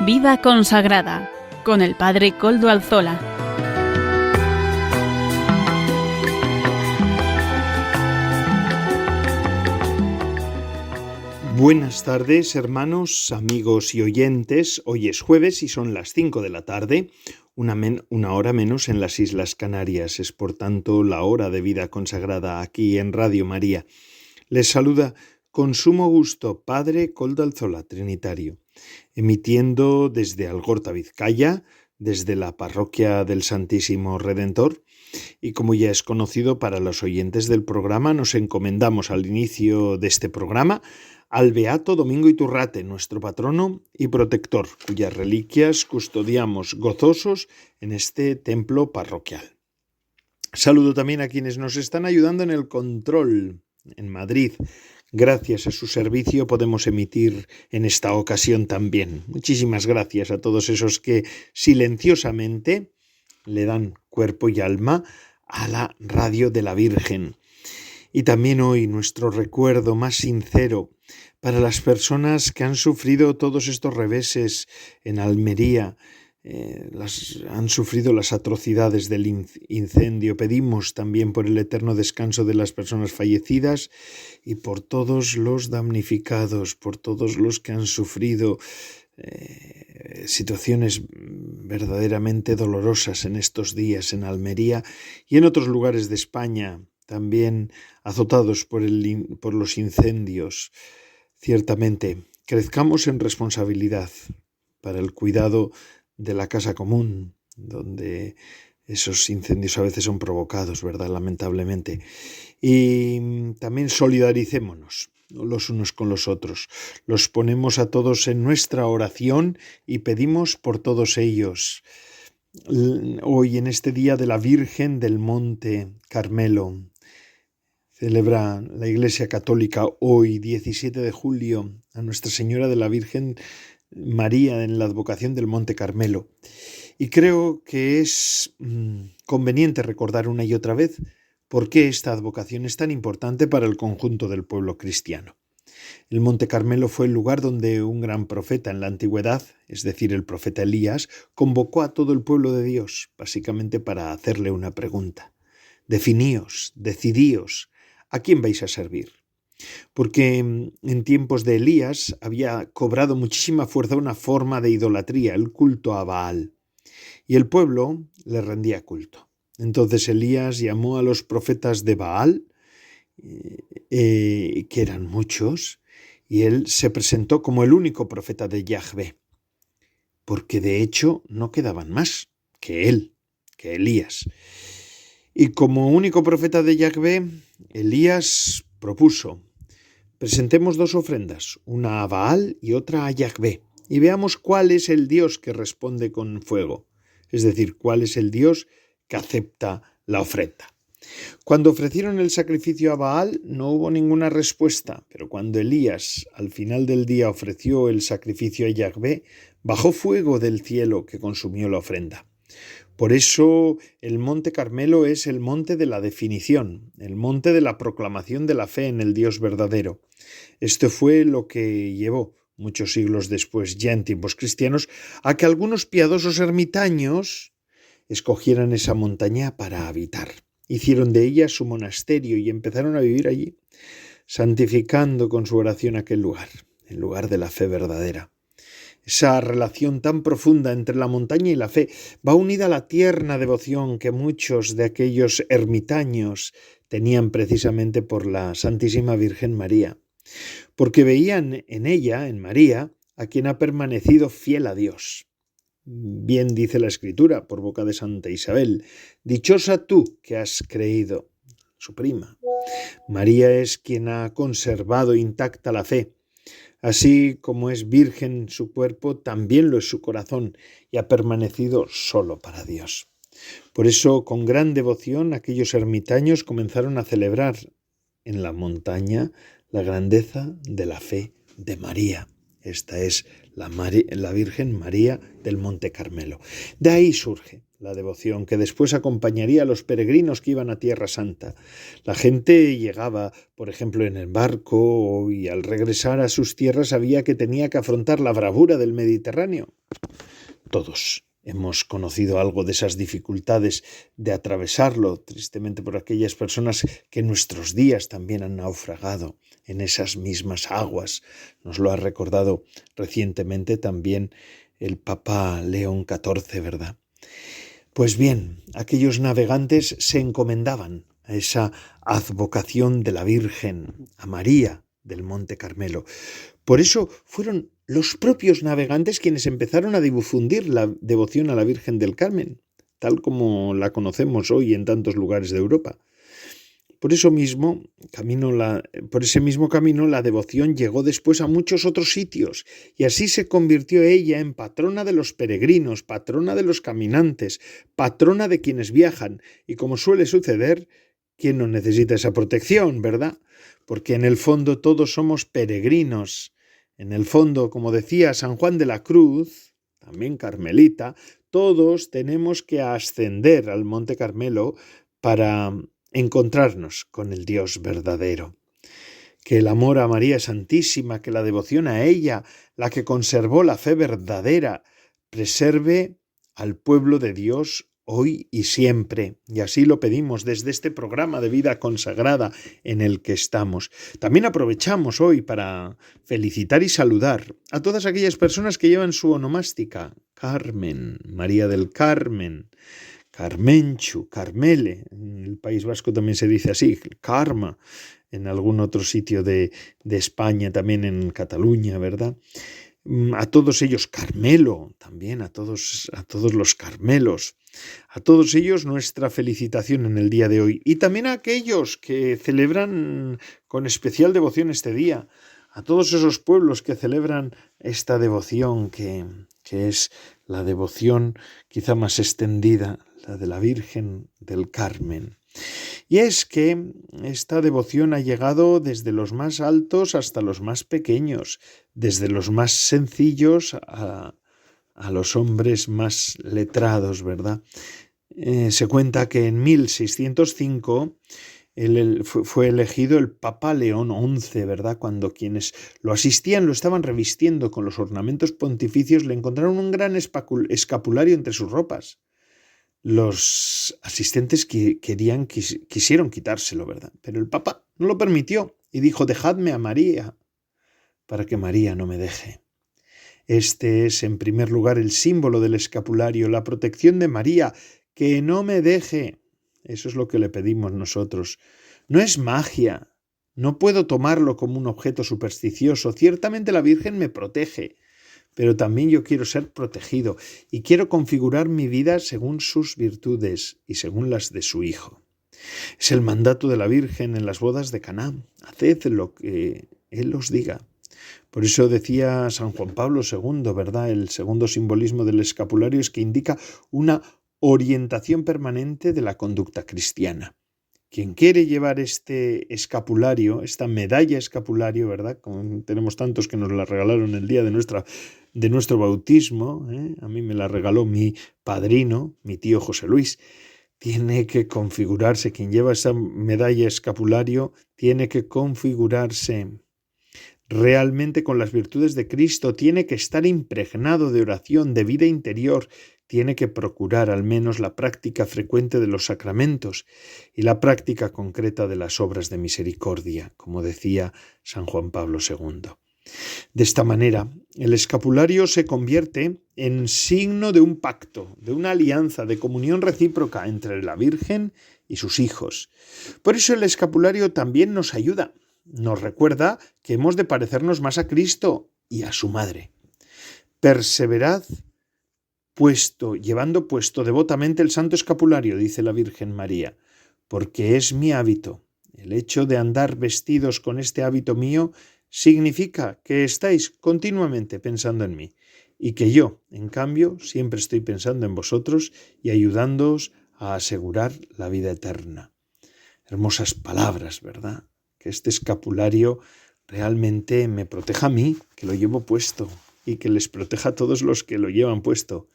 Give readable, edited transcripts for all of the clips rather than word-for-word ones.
Vida consagrada con el Padre Koldo Alzola. Buenas tardes, hermanos, amigos y oyentes. Hoy es jueves y son las 5 de la tarde, una hora menos en las Islas Canarias. Es por tanto la hora de Vida consagrada aquí en Radio María. Les saluda con sumo gusto Padre Koldo Alzola, Trinitario, emitiendo desde Algorta, Vizcaya, desde la Parroquia del Santísimo Redentor. Y como ya es conocido para los oyentes del programa, nos encomendamos al inicio de este programa al Beato Domingo Iturrate, nuestro patrono y protector, cuyas reliquias custodiamos gozosos en este templo parroquial. Saludo también a quienes nos están ayudando en el control en Madrid. Gracias a su servicio podemos emitir en esta ocasión también. Muchísimas gracias a todos esos que silenciosamente le dan cuerpo y alma a la radio de la Virgen. Y también hoy nuestro recuerdo más sincero para las personas que han sufrido todos estos reveses en Almería, han sufrido las atrocidades del incendio. Pedimos también por el eterno descanso de las personas fallecidas y por todos los damnificados, por todos los que han sufrido situaciones verdaderamente dolorosas en estos días en Almería y en otros lugares de España, también azotados por los incendios. Ciertamente, crezcamos en responsabilidad para el cuidado de la casa común, donde esos incendios a veces son provocados, ¿verdad? Lamentablemente. Y también solidaricémonos los unos con los otros. Los ponemos a todos en nuestra oración y pedimos por todos ellos. Hoy, en este día de la Virgen del Monte Carmelo, celebra la Iglesia Católica hoy, 17 de julio, a Nuestra Señora de la Virgen María en la advocación del Monte Carmelo. Y creo que es conveniente recordar una y otra vez por qué esta advocación es tan importante para el conjunto del pueblo cristiano. El Monte Carmelo fue el lugar donde un gran profeta en la antigüedad, es decir, el profeta Elías, convocó a todo el pueblo de Dios, básicamente para hacerle una pregunta. Definíos, decidíos, ¿a quién vais a servir? Porque en tiempos de Elías había cobrado muchísima fuerza una forma de idolatría, el culto a Baal, y el pueblo le rendía culto. Entonces Elías llamó a los profetas de Baal, que eran muchos, y él se presentó como el único profeta de Yahvé, porque de hecho no quedaban más que él, que Elías. Y como único profeta de Yahvé, Elías propuso: presentemos dos ofrendas, una a Baal y otra a Yahvé, y veamos cuál es el Dios que responde con fuego, es decir, cuál es el Dios que acepta la ofrenda. Cuando ofrecieron el sacrificio a Baal no hubo ninguna respuesta, pero cuando Elías al final del día ofreció el sacrificio a Yahvé, bajó fuego del cielo que consumió la ofrenda. Por eso el Monte Carmelo es el monte de la definición, el monte de la proclamación de la fe en el Dios verdadero. Esto fue lo que llevó, muchos siglos después, ya en tiempos cristianos, a que algunos piadosos ermitaños escogieran esa montaña para habitar. Hicieron de ella su monasterio y empezaron a vivir allí, santificando con su oración aquel lugar, el lugar de la fe verdadera. Esa relación tan profunda entre la montaña y la fe va unida a la tierna devoción que muchos de aquellos ermitaños tenían precisamente por la Santísima Virgen María, porque veían en ella, en María, a quien ha permanecido fiel a Dios. Bien dice la Escritura por boca de Santa Isabel: dichosa tú que has creído, su prima. María es quien ha conservado intacta la fe. Así como es virgen su cuerpo, también lo es su corazón, y ha permanecido solo para Dios. Por eso, con gran devoción, aquellos ermitaños comenzaron a celebrar en la montaña la grandeza de la fe de María. Esta es la Virgen María del Monte Carmelo. De ahí surge la devoción que después acompañaría a los peregrinos que iban a Tierra Santa. La gente llegaba, por ejemplo, en el barco y al regresar a sus tierras sabía que tenía que afrontar la bravura del Mediterráneo. Todos hemos conocido algo de esas dificultades de atravesarlo, tristemente por aquellas personas que en nuestros días también han naufragado en esas mismas aguas. Nos lo ha recordado recientemente también el Papa León XIV, ¿verdad? Pues bien, aquellos navegantes se encomendaban a esa advocación de la Virgen, a María del Monte Carmelo. Por eso fueron los propios navegantes quienes empezaron a difundir la devoción a la Virgen del Carmen, tal como la conocemos hoy en tantos lugares de Europa. Por ese mismo camino, la devoción llegó después a muchos otros sitios, y así se convirtió ella en patrona de los peregrinos, patrona de los caminantes, patrona de quienes viajan, y como suele suceder, ¿quién no necesita esa protección, verdad? Porque en el fondo todos somos peregrinos. En el fondo, como decía San Juan de la Cruz, también carmelita, todos tenemos que ascender al Monte Carmelo para encontrarnos con el Dios verdadero. Que el amor a María Santísima, que la devoción a ella, la que conservó la fe verdadera, preserve al pueblo de Dios hoy y siempre. Y así lo pedimos desde este programa de vida consagrada en el que estamos. También aprovechamos hoy para felicitar y saludar a todas aquellas personas que llevan su onomástica. Carmen, María del Carmen, Carmenchu, Carmele, en el País Vasco también se dice así, Karma, en algún otro sitio de España, también en Cataluña, ¿verdad? A todos ellos, Carmelo, también a todos los Carmelos, a todos ellos nuestra felicitación en el día de hoy. Y también a aquellos que celebran con especial devoción este día, a todos esos pueblos que celebran esta devoción que es la devoción quizá más extendida, la de la Virgen del Carmen. Y es que esta devoción ha llegado desde los más altos hasta los más pequeños, desde los más sencillos a los hombres más letrados, ¿verdad? Se cuenta que en 1605 fue elegido el Papa León XI, ¿verdad? Cuando quienes lo asistían lo estaban revistiendo con los ornamentos pontificios, le encontraron un gran escapulario entre sus ropas. Los asistentes quisieron quitárselo, ¿verdad? Pero el Papa no lo permitió y dijo: dejadme a María, para que María no me deje. Este es, en primer lugar, el símbolo del escapulario, la protección de María, que no me deje. Eso es lo que le pedimos nosotros. No es magia, no puedo tomarlo como un objeto supersticioso. Ciertamente la Virgen me protege, pero también yo quiero ser protegido y quiero configurar mi vida según sus virtudes y según las de su Hijo. Es el mandato de la Virgen en las bodas de Caná: haced lo que Él os diga. Por eso decía San Juan Pablo II, ¿verdad? El segundo simbolismo del escapulario es que indica una orientación permanente de la conducta cristiana. Quien quiere llevar este escapulario, esta medalla escapulario, ¿verdad? Como tenemos tantos que nos la regalaron el día de nuestro bautismo, a mí me la regaló mi padrino, mi tío José Luis. Tiene que configurarse, quien lleva esa medalla escapulario, tiene que configurarse realmente con las virtudes de Cristo, tiene que estar impregnado de oración, de vida interior, tiene que procurar al menos la práctica frecuente de los sacramentos y la práctica concreta de las obras de misericordia, como decía San Juan Pablo II. De esta manera, el escapulario se convierte en signo de un pacto, de una alianza, de comunión recíproca entre la Virgen y sus hijos. Por eso el escapulario también nos ayuda, nos recuerda que hemos de parecernos más a Cristo y a su Madre. Perseverad llevando puesto devotamente el santo escapulario, dice la Virgen María, porque es mi hábito. El hecho de andar vestidos con este hábito mío significa que estáis continuamente pensando en mí y que yo, en cambio, siempre estoy pensando en vosotros y ayudándoos a asegurar la vida eterna. Hermosas palabras, ¿verdad? Que este escapulario realmente me proteja a mí, que lo llevo puesto, y que les proteja a todos los que lo llevan puesto.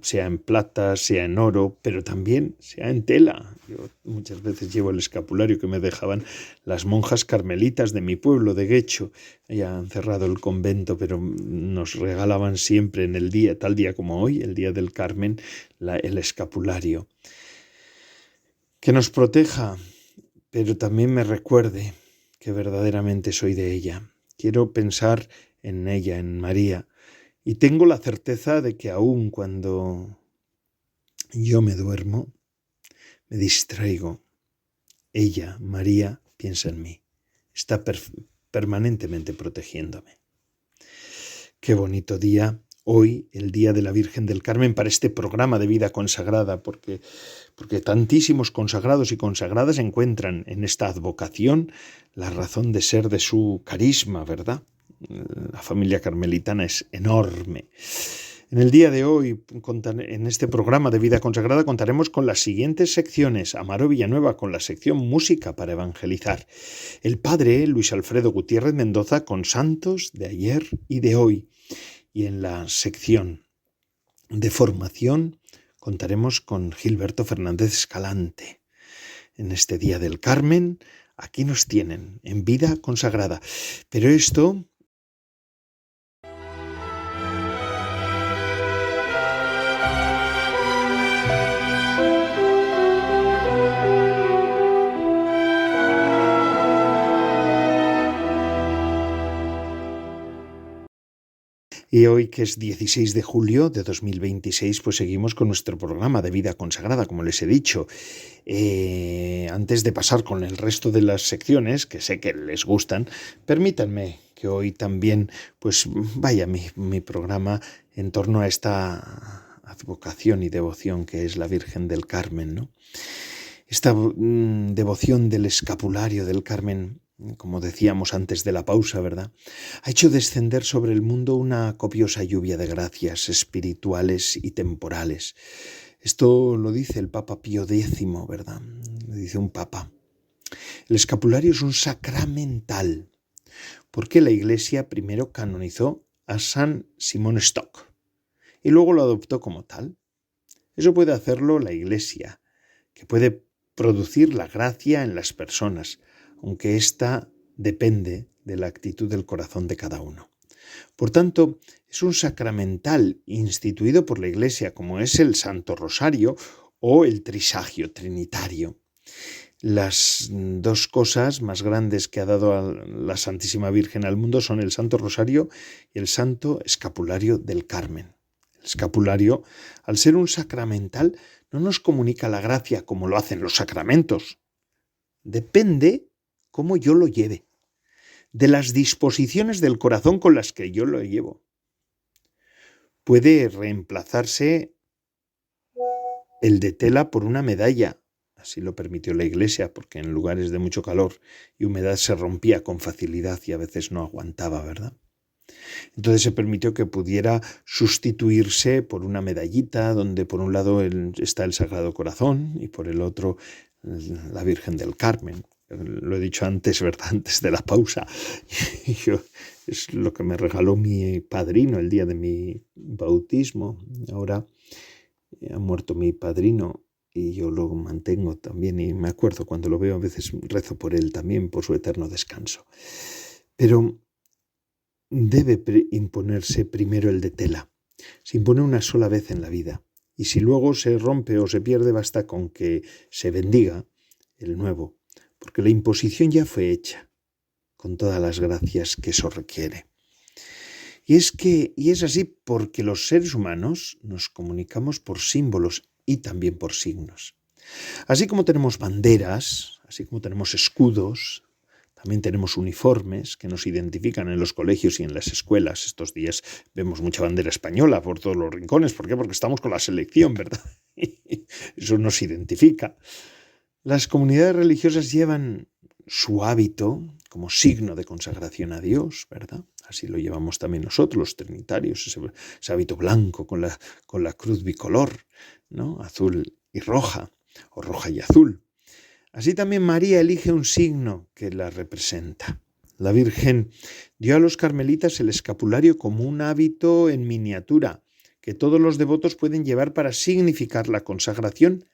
sea en plata, sea en oro, pero también sea en tela. Yo muchas veces llevo el escapulario que me dejaban las monjas carmelitas de mi pueblo, de Guecho. Ya han cerrado el convento, pero nos regalaban siempre en el día, tal día como hoy, el día del Carmen, el escapulario. Que nos proteja, pero también me recuerde que verdaderamente soy de ella. Quiero pensar en ella, en María, y tengo la certeza de que aun cuando yo me duermo, me distraigo, ella, María, piensa en mí. Está permanentemente protegiéndome. Qué bonito día hoy, el Día de la Virgen del Carmen, para este programa de vida consagrada, porque tantísimos consagrados y consagradas encuentran en esta advocación la razón de ser de su carisma, ¿verdad? La familia carmelitana es enorme. En el día de hoy, en este programa de Vida Consagrada, contaremos con las siguientes secciones. Amaro Villanueva con la sección Música para Evangelizar. El padre Luis Alfredo Gutiérrez Mendoza con Santos de ayer y de hoy. Y en la sección de formación contaremos con Gilberto Fernández Escalante. En este Día del Carmen, aquí nos tienen, en Vida Consagrada. Pero esto... Y hoy, que es 16 de julio de 2026, pues seguimos con nuestro programa de Vida Consagrada, como les he dicho. Antes de pasar con el resto de las secciones, que sé que les gustan, permítanme que hoy también pues vaya mi programa en torno a esta advocación y devoción que es la Virgen del Carmen, ¿no? Esta devoción del escapulario del Carmen, como decíamos antes de la pausa, ¿verdad?, ha hecho descender sobre el mundo una copiosa lluvia de gracias espirituales y temporales. Esto lo dice el Papa Pío X, ¿verdad? Lo dice un papa. El escapulario es un sacramental, porque la Iglesia primero canonizó a San Simón Stock y luego lo adoptó como tal. Eso puede hacerlo la Iglesia, que puede producir la gracia en las personas, aunque ésta depende de la actitud del corazón de cada uno. Por tanto, es un sacramental instituido por la Iglesia, como es el Santo Rosario o el Trisagio Trinitario. Las dos cosas más grandes que ha dado a la Santísima Virgen al mundo son el Santo Rosario y el Santo Escapulario del Carmen. El escapulario, al ser un sacramental, no nos comunica la gracia como lo hacen los sacramentos. Depende cómo yo lo lleve, de las disposiciones del corazón con las que yo lo llevo. Puede reemplazarse el de tela por una medalla. Así lo permitió la Iglesia, porque en lugares de mucho calor y humedad se rompía con facilidad y a veces no aguantaba, ¿verdad? Entonces se permitió que pudiera sustituirse por una medallita donde por un lado está el Sagrado Corazón y por el otro la Virgen del Carmen. Lo he dicho antes, ¿verdad?, antes de la pausa. Es lo que me regaló mi padrino el día de mi bautismo. Ahora ha muerto mi padrino y yo lo mantengo también, y me acuerdo cuando lo veo, a veces rezo por él también, por su eterno descanso. Pero debe imponerse primero el de tela. Se impone una sola vez en la vida, y si luego se rompe o se pierde, basta con que se bendiga el nuevo, porque la imposición ya fue hecha, con todas las gracias que eso requiere. Y es así porque los seres humanos nos comunicamos por símbolos y también por signos. Así como tenemos banderas, así como tenemos escudos, también tenemos uniformes que nos identifican en los colegios y en las escuelas. Estos días vemos mucha bandera española por todos los rincones. ¿Por qué? Porque estamos con la selección, ¿verdad? Eso nos identifica. Las comunidades religiosas llevan su hábito como signo de consagración a Dios, ¿verdad? Así lo llevamos también nosotros, los trinitarios, ese hábito blanco con la cruz bicolor, ¿no?, azul y roja, o roja y azul. Así también María elige un signo que la representa. La Virgen dio a los carmelitas el escapulario como un hábito en miniatura, que todos los devotos pueden llevar para significar la consagración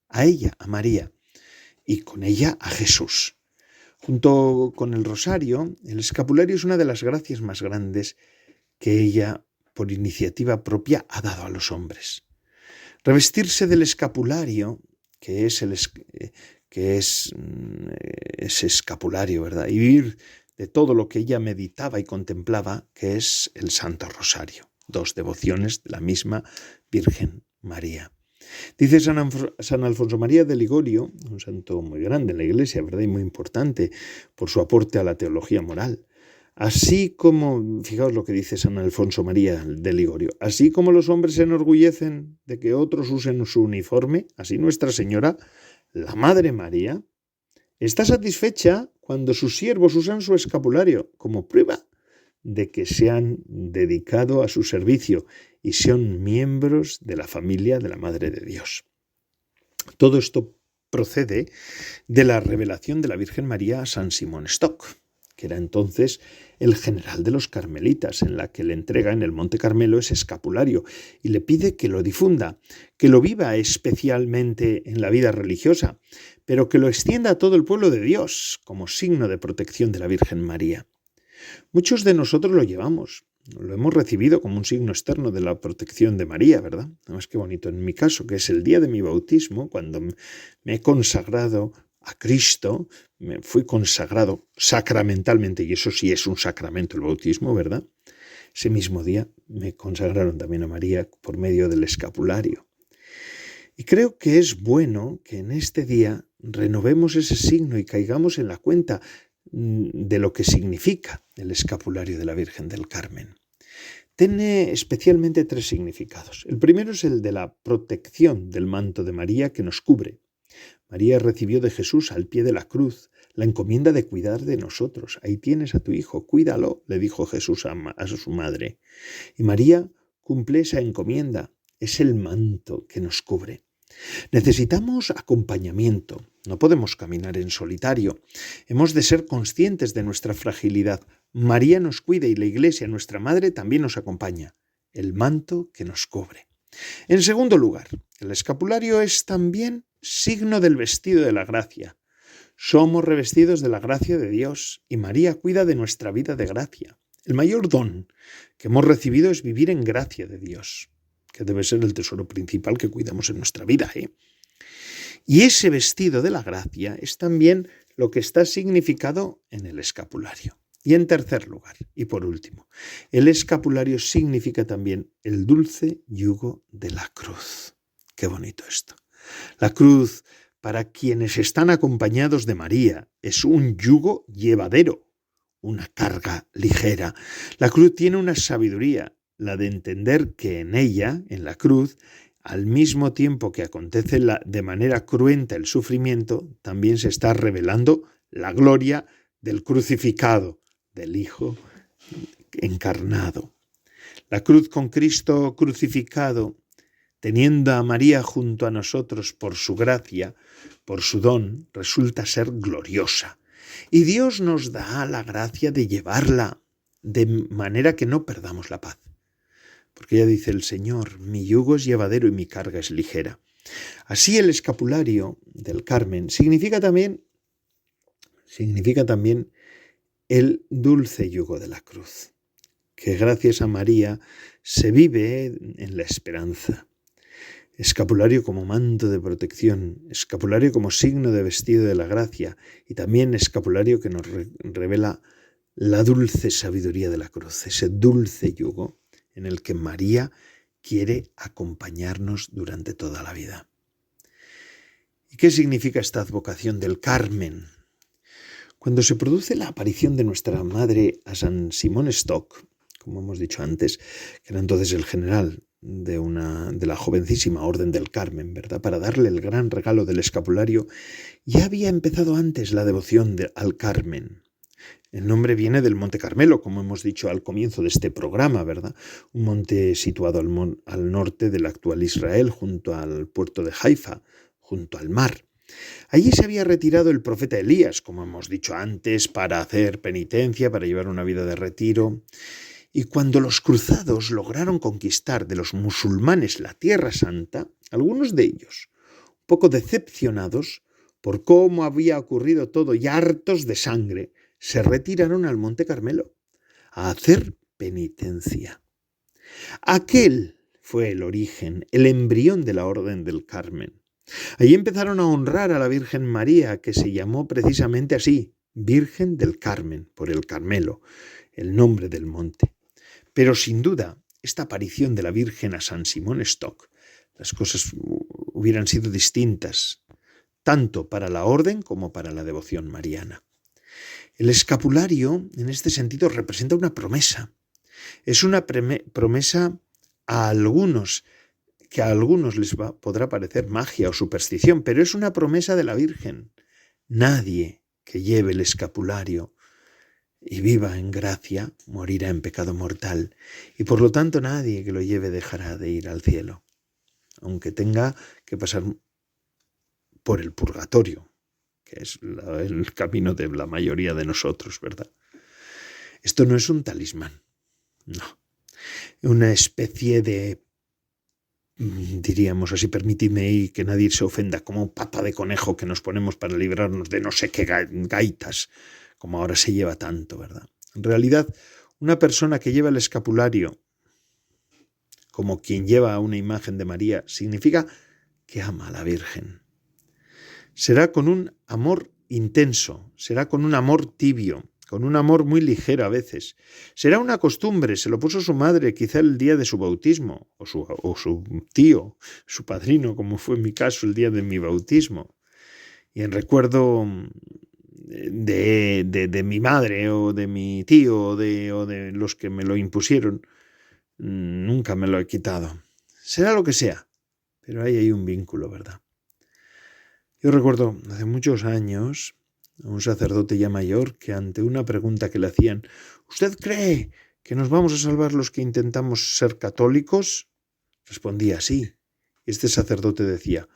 a ella, a María, y con ella a Jesús. Junto con el rosario, el escapulario es una de las gracias más grandes que ella, por iniciativa propia, ha dado a los hombres. Revestirse del escapulario, que es ese escapulario, ¿verdad? Y vivir de todo lo que ella meditaba y contemplaba, que es el Santo Rosario, 2 devociones de la misma Virgen María. Dice San Alfonso María de Ligorio, un santo muy grande en la Iglesia, ¿verdad? Y muy importante por su aporte a la teología moral. Así como, fijaos lo que dice San Alfonso María de Ligorio, así como los hombres se enorgullecen de que otros usen su uniforme, así Nuestra Señora, la Madre María, está satisfecha cuando sus siervos usan su escapulario como prueba de que se han dedicado a su servicio y son miembros de la familia de la Madre de Dios. Todo esto procede de la revelación de la Virgen María a San Simón Stock, que era entonces el general de los carmelitas, en la que le entrega en el Monte Carmelo ese escapulario y le pide que lo difunda, que lo viva especialmente en la vida religiosa, pero que lo extienda a todo el pueblo de Dios como signo de protección de la Virgen María. Muchos de nosotros lo llevamos, lo hemos recibido como un signo externo de la protección de María, ¿verdad? Además, qué bonito en mi caso, que es el día de mi bautismo, cuando me he consagrado a Cristo, me fui consagrado sacramentalmente, y eso sí es un sacramento el bautismo, ¿verdad? Ese mismo día me consagraron también a María por medio del escapulario. Y creo que es bueno que en este día renovemos ese signo y caigamos en la cuenta de lo que significa el escapulario de la Virgen del Carmen. Tiene especialmente 3 significados. El primero es el de la protección del manto de María que nos cubre. María recibió de Jesús al pie de la cruz la encomienda de cuidar de nosotros. Ahí tienes a tu hijo, cuídalo, le dijo Jesús a su madre. Y María cumple esa encomienda, es el manto que nos cubre. Necesitamos acompañamiento, no podemos caminar en solitario. Hemos de ser conscientes de nuestra fragilidad. María nos cuida y la Iglesia, nuestra Madre, también nos acompaña. El manto que nos cubre. En segundo lugar, el escapulario es también signo del vestido de la gracia. Somos revestidos de la gracia de Dios y María cuida de nuestra vida de gracia. El mayor don que hemos recibido es vivir en gracia de Dios, que debe ser el tesoro principal que cuidamos en nuestra vida. Y ese vestido de la gracia es también lo que está significado en el escapulario. Y en tercer lugar, y por último, el escapulario significa también el dulce yugo de la cruz. Qué bonito esto. La cruz, para quienes están acompañados de María, es un yugo llevadero, una carga ligera. La cruz tiene una sabiduría, la de entender que en ella, en la cruz, al mismo tiempo que acontece de manera cruenta el sufrimiento, también se está revelando la gloria del crucificado, del Hijo encarnado. La cruz con Cristo crucificado, teniendo a María junto a nosotros por su gracia, por su don, resulta ser gloriosa. Y Dios nos da la gracia de llevarla de manera que no perdamos la paz. Porque ella dice el Señor, mi yugo es llevadero y mi carga es ligera. Así el escapulario del Carmen significa también el dulce yugo de la cruz, que gracias a María se vive en la esperanza. Escapulario como manto de protección, escapulario como signo de vestido de la gracia y también escapulario que nos revela la dulce sabiduría de la cruz, ese dulce yugo en el que María quiere acompañarnos durante toda la vida. ¿Y qué significa esta advocación del Carmen? Cuando se produce la aparición de nuestra madre a San Simón Stock, como hemos dicho antes, que era entonces el general de la jovencísima Orden del Carmen, ¿verdad? Para darle el gran regalo del escapulario, ya había empezado antes la devoción al Carmen. El nombre viene del Monte Carmelo, como hemos dicho al comienzo de este programa, ¿verdad? Un monte situado al norte del actual Israel, junto al puerto de Haifa, junto al mar. Allí se había retirado el profeta Elías, como hemos dicho antes, para hacer penitencia, para llevar una vida de retiro. Y cuando los cruzados lograron conquistar de los musulmanes la Tierra Santa, algunos de ellos, un poco decepcionados por cómo había ocurrido todo y hartos de sangre, se retiraron al Monte Carmelo a hacer penitencia. Aquel fue el origen, el embrión de la Orden del Carmen. Allí empezaron a honrar a la Virgen María, que se llamó precisamente así, Virgen del Carmen, por el Carmelo, el nombre del monte. Pero sin duda, esta aparición de la Virgen a San Simón Stock, las cosas hubieran sido distintas, tanto para la orden como para la devoción mariana. El escapulario, en este sentido, representa una promesa. Es una promesa a algunos, que a algunos les podrá parecer magia o superstición, pero es una promesa de la Virgen. Nadie que lleve el escapulario y viva en gracia morirá en pecado mortal, y por lo tanto nadie que lo lleve dejará de ir al cielo, aunque tenga que pasar por el purgatorio, que es el camino de la mayoría de nosotros, ¿verdad? Esto no es un talismán, no. Una especie de, diríamos así, permíteme y que nadie se ofenda, como pata de conejo que nos ponemos para librarnos de no sé qué gaitas, como ahora se lleva tanto, ¿verdad? En realidad, una persona que lleva el escapulario como quien lleva una imagen de María significa que ama a la Virgen. Será con un amor intenso, será con un amor tibio, con un amor muy ligero a veces. Será una costumbre, se lo puso su madre quizá el día de su bautismo, o su tío, su padrino, como fue en mi caso el día de mi bautismo. Y en recuerdo de mi madre o de mi tío o de los que me lo impusieron, nunca me lo he quitado. Será lo que sea, pero ahí hay un vínculo, ¿verdad? Yo recuerdo hace muchos años a un sacerdote ya mayor que ante una pregunta que le hacían, ¿usted cree que nos vamos a salvar los que intentamos ser católicos? Respondía sí. Y este sacerdote decía,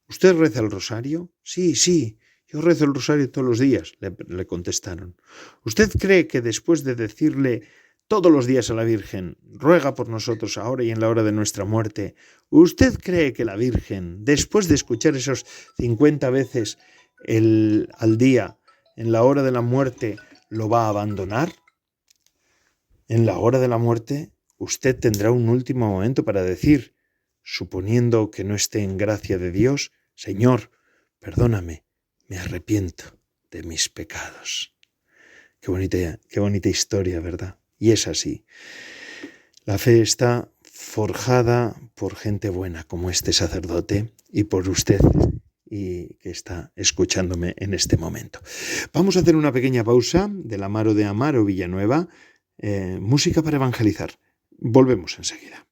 ¿usted reza el rosario? Sí, yo rezo el rosario todos los días, le contestaron. ¿Usted cree que después de decirle todos los días a la Virgen, ruega por nosotros ahora y en la hora de nuestra muerte, ¿usted cree que la Virgen, después de escuchar esos 50 veces al día, en la hora de la muerte, lo va a abandonar? En la hora de la muerte, usted tendrá un último momento para decir, suponiendo que no esté en gracia de Dios, Señor, perdóname, me arrepiento de mis pecados. Qué bonita historia, ¿verdad? Y es así. La fe está forjada por gente buena como este sacerdote y por usted y que está escuchándome en este momento. Vamos a hacer una pequeña pausa del Amaro de Amaro Villanueva, música para evangelizar. Volvemos enseguida.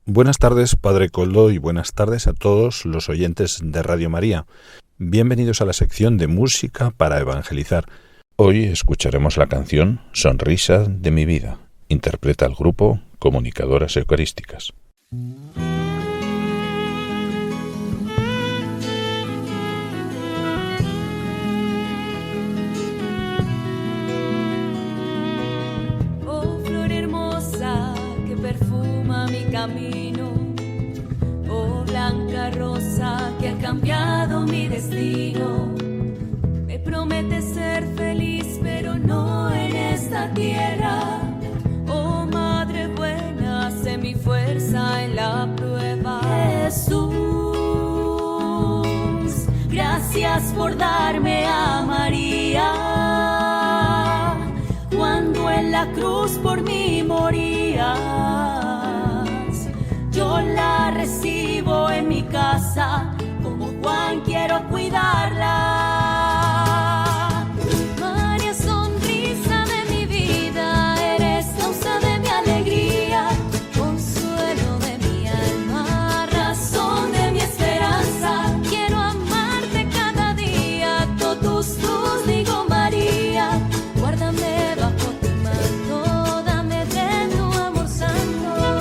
Buenas tardes, Padre Coldo, y buenas tardes a todos los oyentes de Radio María. Bienvenidos a la sección de música para evangelizar. Hoy escucharemos la canción Sonrisa de mi vida. Interpreta el grupo Comunicadoras Eucarísticas. Oh, flor hermosa que perfuma mi camino. Oh, blanca rosa que ha cambiado mi destino. Me prometes ser feliz, pero no en esta tierra. Oh, Madre buena, sé mi fuerza en la prueba. Jesús, gracias por darme a María. Cuando en la cruz por mí morías, yo la recibo en mi casa. Como Juan quiero cuidarla. María, sonrisa de mi vida, eres causa de mi alegría, consuelo de mi alma, razón de mi esperanza. Quiero amarte cada día, totus tus digo María. Guárdame bajo tu manto, dame de tu amor santo.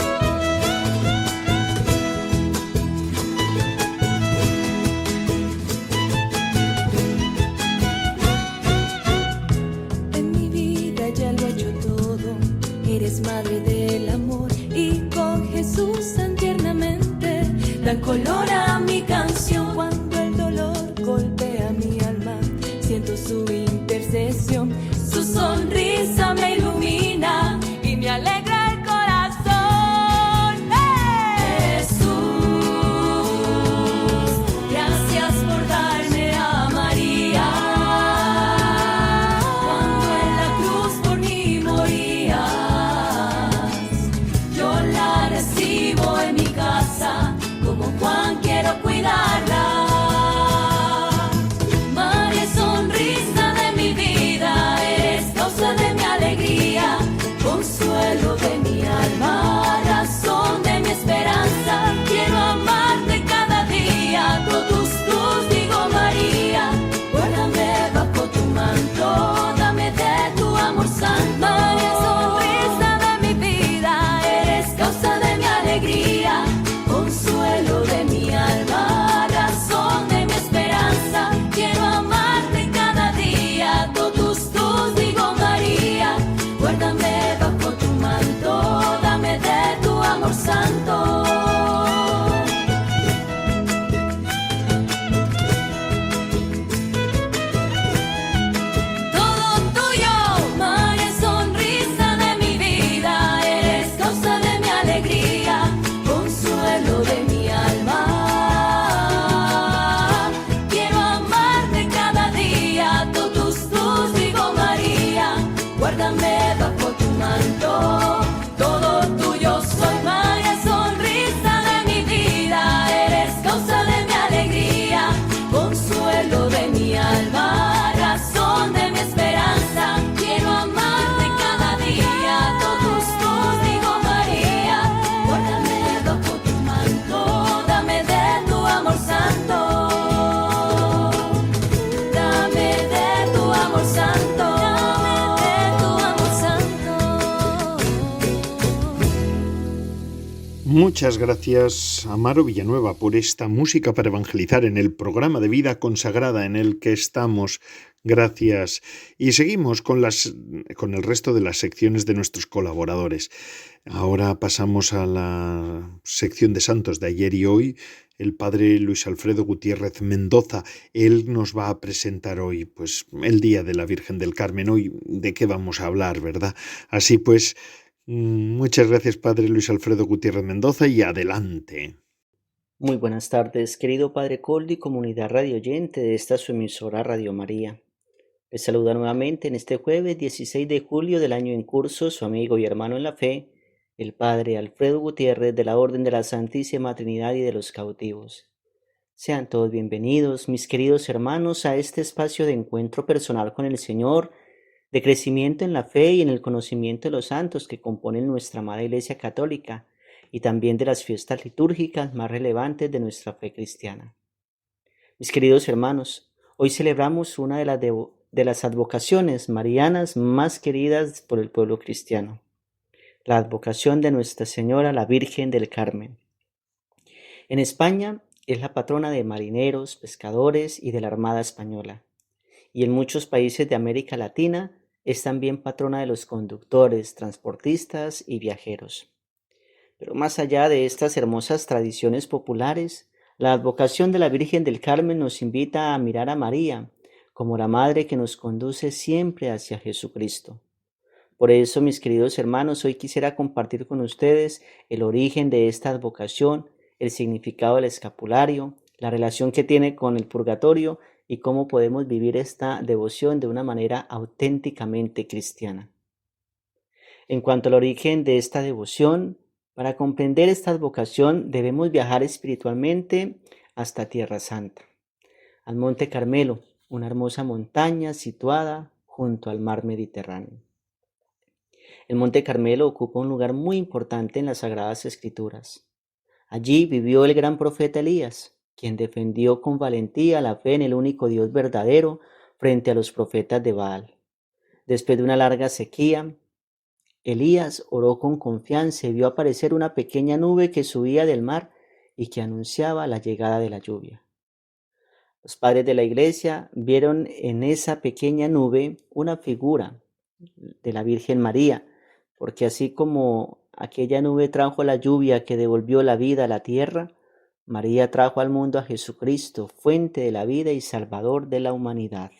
Muchas gracias, Amaro Villanueva, por esta música para evangelizar en el programa de vida consagrada en el que estamos. Gracias. Y seguimos con el resto de las secciones de nuestros colaboradores. Ahora pasamos a la sección de santos de ayer y hoy. El padre Luis Alfredo Gutiérrez Mendoza, él nos va a presentar hoy, pues, el Día de la Virgen del Carmen. Hoy, ¿de qué vamos a hablar, verdad? Así pues, muchas gracias, padre Luis Alfredo Gutiérrez Mendoza, y adelante. Muy buenas tardes, querido Padre Coldi, comunidad radio oyente de esta su emisora Radio María. Les saluda nuevamente en este jueves 16 de julio del año en curso su amigo y hermano en la fe, el Padre Alfredo Gutiérrez de la Orden de la Santísima Trinidad y de los Cautivos. Sean todos bienvenidos, mis queridos hermanos, a este espacio de encuentro personal con el Señor, de crecimiento en la fe y en el conocimiento de los santos que componen nuestra amada Iglesia Católica y también de las fiestas litúrgicas más relevantes de nuestra fe cristiana. Mis queridos hermanos, hoy celebramos una de las advocaciones marianas más queridas por el pueblo cristiano, la advocación de Nuestra Señora la Virgen del Carmen. En España es la patrona de marineros, pescadores y de la Armada Española, y en muchos países de América Latina es también patrona de los conductores, transportistas y viajeros. Pero más allá de estas hermosas tradiciones populares, la advocación de la Virgen del Carmen nos invita a mirar a María como la Madre que nos conduce siempre hacia Jesucristo. Por eso, mis queridos hermanos, hoy quisiera compartir con ustedes el origen de esta advocación, el significado del escapulario, la relación que tiene con el purgatorio y cómo podemos vivir esta devoción de una manera auténticamente cristiana. En cuanto al origen de esta devoción, para comprender esta advocación debemos viajar espiritualmente hasta Tierra Santa, al Monte Carmelo, una hermosa montaña situada junto al mar Mediterráneo. El Monte Carmelo ocupa un lugar muy importante en las Sagradas Escrituras. Allí vivió el gran profeta Elías, quien defendió con valentía la fe en el único Dios verdadero frente a los profetas de Baal. Después de una larga sequía, Elías oró con confianza y vio aparecer una pequeña nube que subía del mar y que anunciaba la llegada de la lluvia. Los padres de la iglesia vieron en esa pequeña nube una figura de la Virgen María, porque así como aquella nube trajo la lluvia que devolvió la vida a la tierra, María trajo al mundo a Jesucristo, fuente de la vida y salvador de la humanidad.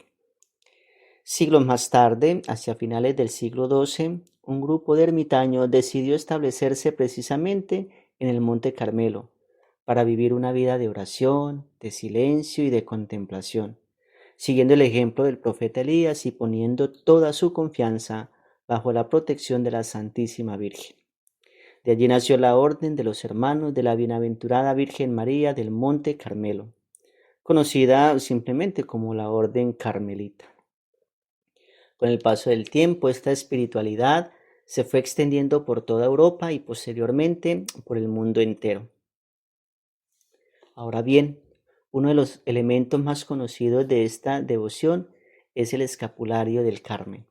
Siglos más tarde, hacia finales del siglo XII, un grupo de ermitaños decidió establecerse precisamente en el Monte Carmelo para vivir una vida de oración, de silencio y de contemplación, siguiendo el ejemplo del profeta Elías y poniendo toda su confianza bajo la protección de la Santísima Virgen. De allí nació la Orden de los Hermanos de la Bienaventurada Virgen María del Monte Carmelo, conocida simplemente como la Orden Carmelita. Con el paso del tiempo, esta espiritualidad se fue extendiendo por toda Europa y posteriormente por el mundo entero. Ahora bien, uno de los elementos más conocidos de esta devoción es el escapulario del Carmen.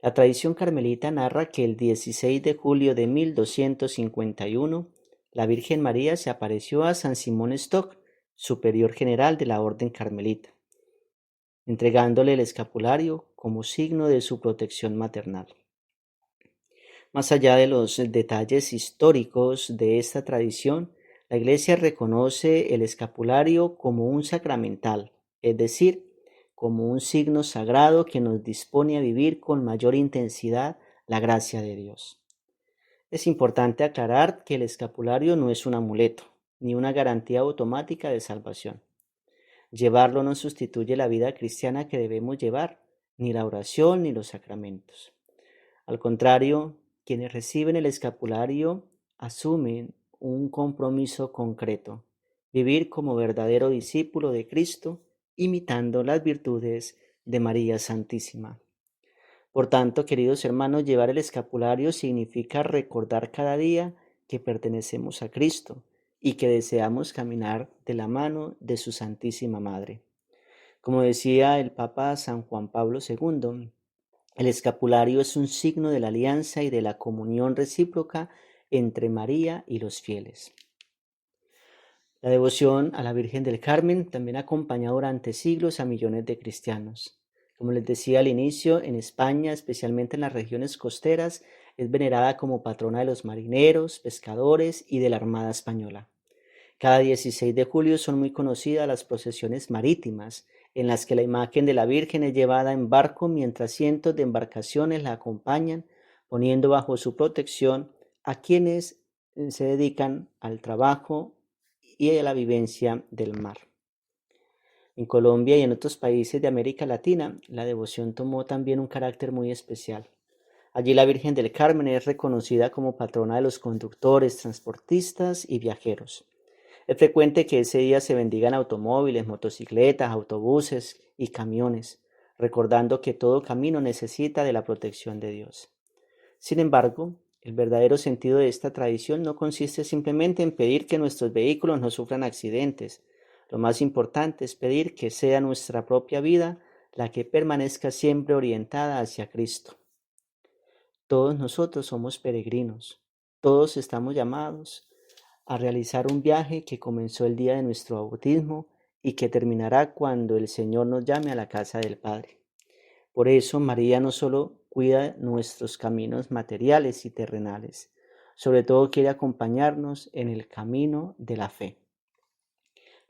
La tradición carmelita narra que el 16 de julio de 1251, la Virgen María se apareció a San Simón Stock, superior general de la Orden Carmelita, entregándole el escapulario como signo de su protección maternal. Más allá de los detalles históricos de esta tradición, la Iglesia reconoce el escapulario como un sacramental, es decir, como un signo sagrado que nos dispone a vivir con mayor intensidad la gracia de Dios. Es importante aclarar que el escapulario no es un amuleto, ni una garantía automática de salvación. Llevarlo no sustituye la vida cristiana que debemos llevar, ni la oración ni los sacramentos. Al contrario, quienes reciben el escapulario asumen un compromiso concreto, vivir como verdadero discípulo de Cristo, imitando las virtudes de María Santísima. Por tanto, queridos hermanos, llevar el escapulario significa recordar cada día que pertenecemos a Cristo y que deseamos caminar de la mano de su Santísima Madre. Como decía el Papa San Juan Pablo II, el escapulario es un signo de la alianza y de la comunión recíproca entre María y los fieles. La devoción a la Virgen del Carmen también ha acompañado durante siglos a millones de cristianos. Como les decía al inicio, en España, especialmente en las regiones costeras, es venerada como patrona de los marineros, pescadores y de la Armada Española. Cada 16 de julio son muy conocidas las procesiones marítimas, en las que la imagen de la Virgen es llevada en barco mientras cientos de embarcaciones la acompañan, poniendo bajo su protección a quienes se dedican al trabajo y a la vivencia del mar. En Colombia y en otros países de América Latina, la devoción tomó también un carácter muy especial. Allí la Virgen del Carmen es reconocida como patrona de los conductores, transportistas y viajeros. Es frecuente que ese día se bendigan automóviles, motocicletas, autobuses y camiones, recordando que todo camino necesita de la protección de Dios. Sin embargo, el verdadero sentido de esta tradición no consiste simplemente en pedir que nuestros vehículos no sufran accidentes. Lo más importante es pedir que sea nuestra propia vida la que permanezca siempre orientada hacia Cristo. Todos nosotros somos peregrinos, todos estamos llamados a realizar un viaje que comenzó el día de nuestro bautismo y que terminará cuando el Señor nos llame a la casa del Padre. Por eso María no solo cuida nuestros caminos materiales y terrenales, sobre todo quiere acompañarnos en el camino de la fe.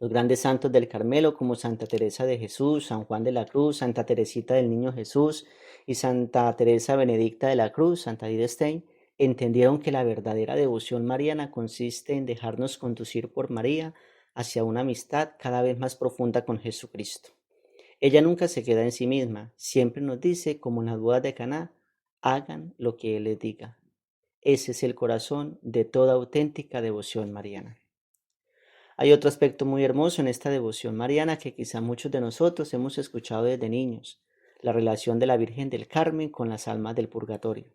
Los grandes santos del Carmelo como Santa Teresa de Jesús, San Juan de la Cruz, Santa Teresita del Niño Jesús y Santa Teresa Benedicta de la Cruz, Santa Edith Stein, entendieron que la verdadera devoción mariana consiste en dejarnos conducir por María hacia una amistad cada vez más profunda con Jesucristo. Ella nunca se queda en sí misma, siempre nos dice, como en las bodas de Caná, hagan lo que Él les diga. Ese es el corazón de toda auténtica devoción mariana. Hay otro aspecto muy hermoso en esta devoción mariana que quizá muchos de nosotros hemos escuchado desde niños, la relación de la Virgen del Carmen con las almas del purgatorio.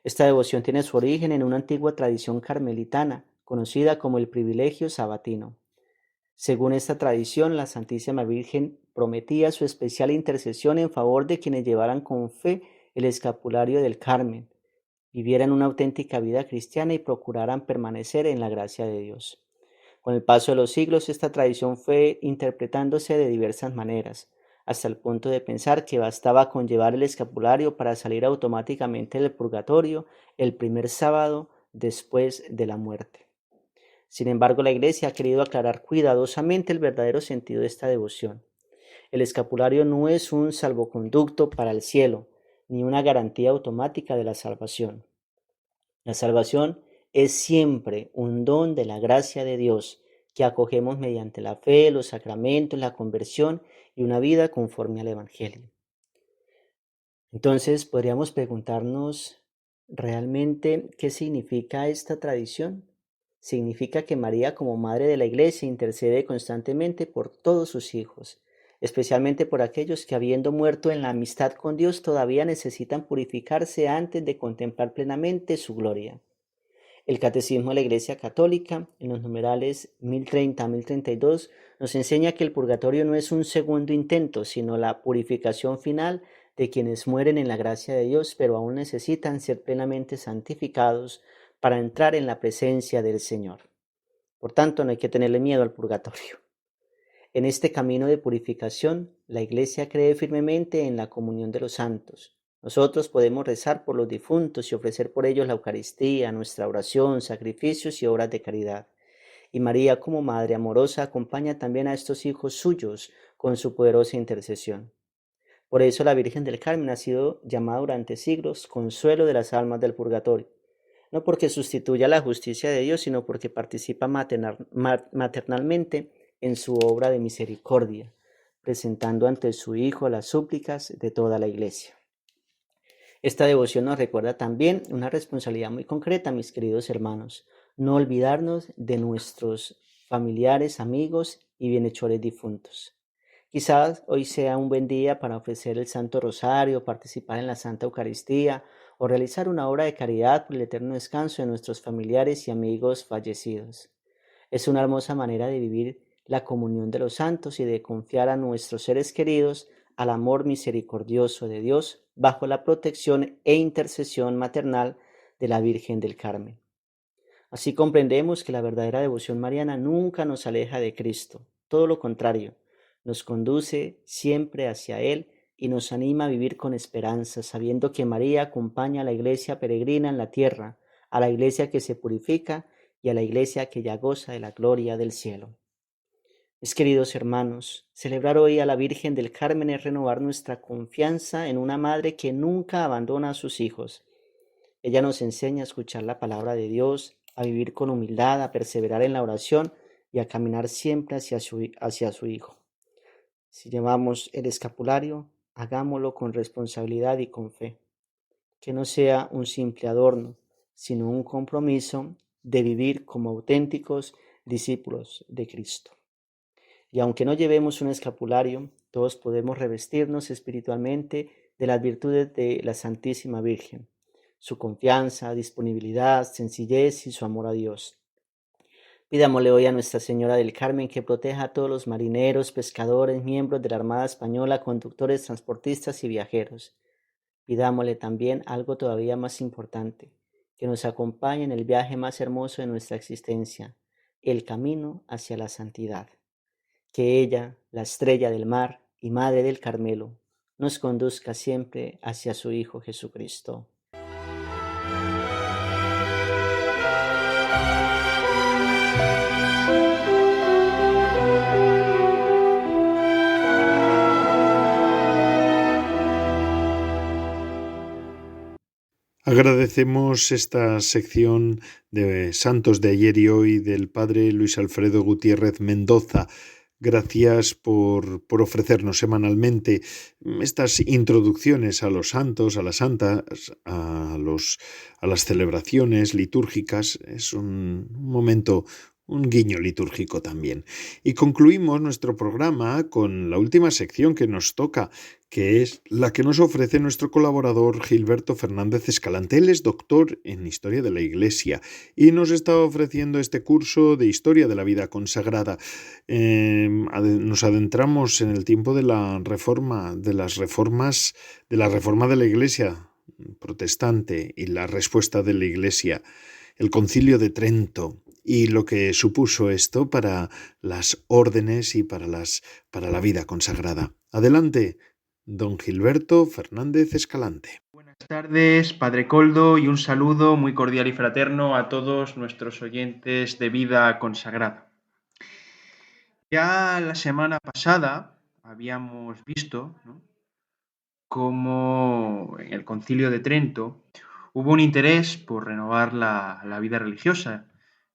Esta devoción tiene su origen en una antigua tradición carmelitana, conocida como el privilegio sabatino. Según esta tradición, la Santísima Virgen prometía su especial intercesión en favor de quienes llevaran con fe el escapulario del Carmen, vivieran una auténtica vida cristiana y procuraran permanecer en la gracia de Dios. Con el paso de los siglos, esta tradición fue interpretándose de diversas maneras, hasta el punto de pensar que bastaba con llevar el escapulario para salir automáticamente del purgatorio el primer sábado después de la muerte. Sin embargo, la Iglesia ha querido aclarar cuidadosamente el verdadero sentido de esta devoción. El escapulario no es un salvoconducto para el cielo, ni una garantía automática de la salvación. La salvación es siempre un don de la gracia de Dios que acogemos mediante la fe, los sacramentos, la conversión y una vida conforme al Evangelio. Entonces, podríamos preguntarnos realmente qué significa esta tradición. Significa que María, como Madre de la Iglesia, intercede constantemente por todos sus hijos, especialmente por aquellos que, habiendo muerto en la amistad con Dios, todavía necesitan purificarse antes de contemplar plenamente su gloria. El Catecismo de la Iglesia Católica, en los numerales 1030 a 1032, nos enseña que el purgatorio no es un segundo intento, sino la purificación final de quienes mueren en la gracia de Dios, pero aún necesitan ser plenamente santificados para entrar en la presencia del Señor. Por tanto, no hay que tenerle miedo al purgatorio. En este camino de purificación, la Iglesia cree firmemente en la comunión de los santos. Nosotros podemos rezar por los difuntos y ofrecer por ellos la Eucaristía, nuestra oración, sacrificios y obras de caridad. Y María, como Madre amorosa, acompaña también a estos hijos suyos con su poderosa intercesión. Por eso la Virgen del Carmen ha sido llamada durante siglos consuelo de las almas del purgatorio. No porque sustituya la justicia de Dios, sino porque participa maternalmente en su obra de misericordia, presentando ante su Hijo las súplicas de toda la Iglesia. Esta devoción nos recuerda también una responsabilidad muy concreta, mis queridos hermanos, no olvidarnos de nuestros familiares, amigos y bienhechores difuntos. Quizás hoy sea un buen día para ofrecer el Santo Rosario, participar en la Santa Eucaristía o realizar una obra de caridad por el eterno descanso de nuestros familiares y amigos fallecidos. Es una hermosa manera de vivir la comunión de los santos y de confiar a nuestros seres queridos al amor misericordioso de Dios bajo la protección e intercesión maternal de la Virgen del Carmen. Así comprendemos que la verdadera devoción mariana nunca nos aleja de Cristo, todo lo contrario, nos conduce siempre hacia Él y nos anima a vivir con esperanza, sabiendo que María acompaña a la iglesia peregrina en la tierra, a la iglesia que se purifica y a la iglesia que ya goza de la gloria del cielo. Mis queridos hermanos, celebrar hoy a la Virgen del Carmen es renovar nuestra confianza en una madre que nunca abandona a sus hijos. Ella nos enseña a escuchar la palabra de Dios, a vivir con humildad, a perseverar en la oración y a caminar siempre hacia su Hijo. Si llevamos el escapulario, hagámoslo con responsabilidad y con fe. Que no sea un simple adorno, sino un compromiso de vivir como auténticos discípulos de Cristo. Y aunque no llevemos un escapulario, todos podemos revestirnos espiritualmente de las virtudes de la Santísima Virgen, su confianza, disponibilidad, sencillez y su amor a Dios. Pidámosle hoy a Nuestra Señora del Carmen que proteja a todos los marineros, pescadores, miembros de la Armada Española, conductores, transportistas y viajeros. Pidámosle también algo todavía más importante, que nos acompañe en el viaje más hermoso de nuestra existencia, el camino hacia la santidad. Que ella, la estrella del mar y madre del Carmelo, nos conduzca siempre hacia su Hijo Jesucristo. Agradecemos esta sección de Santos de ayer y hoy del Padre Luis Alfredo Gutiérrez Mendoza. Gracias por ofrecernos semanalmente estas introducciones a los santos, a las santas, a las celebraciones litúrgicas. Es un momento, un guiño litúrgico también. Y concluimos nuestro programa con la última sección que nos toca, que es la que nos ofrece nuestro colaborador Gilberto Fernández Escalante. Él es doctor en Historia de la Iglesia y nos está ofreciendo este curso de Historia de la Vida Consagrada. Nos adentramos en el tiempo de la reforma, de la reforma de la Iglesia protestante y la respuesta de la Iglesia, el Concilio de Trento y lo que supuso esto para las órdenes y para la vida consagrada. Adelante, don Gilberto Fernández Escalante. Buenas tardes, Padre Coldo, y un saludo muy cordial y fraterno a todos nuestros oyentes de Vida Consagrada. Ya la semana pasada habíamos visto, ¿no?, cómo en el Concilio de Trento hubo un interés por renovar la vida religiosa.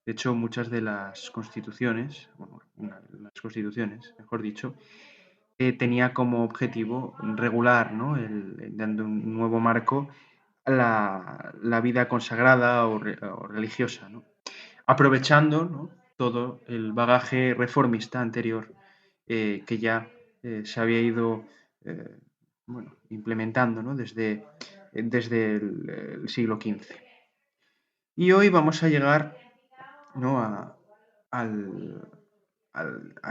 De hecho, muchas de las constituciones, mejor dicho, tenía como objetivo regular, ¿no?, dando un nuevo marco a la vida consagrada o religiosa, ¿no?, aprovechando, ¿no?, todo el bagaje reformista anterior que ya se había ido implementando, ¿no?, desde el siglo XV. Y hoy vamos a llegar, ¿no?, a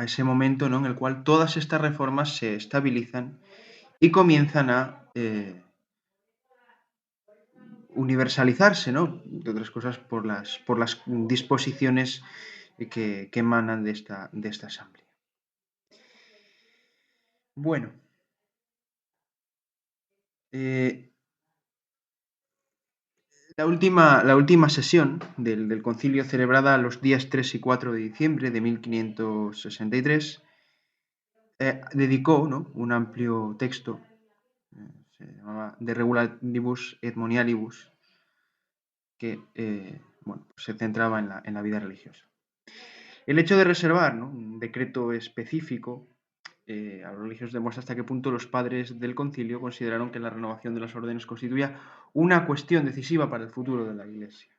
ese momento, ¿no?, en el cual todas estas reformas se estabilizan y comienzan a universalizarse, ¿no?, de otras cosas por las disposiciones que emanan de esta asamblea. Bueno, la última sesión del concilio, celebrada los días 3 y 4 de diciembre de 1563, dedicó, ¿no?, un amplio texto, se llamaba De Regulatibus et Monialibus, que se centraba en la vida religiosa. El hecho de reservar, ¿no?, un decreto específico a los religiosos demuestra hasta qué punto los padres del concilio consideraron que la renovación de las órdenes constituía una cuestión decisiva para el futuro de la Iglesia.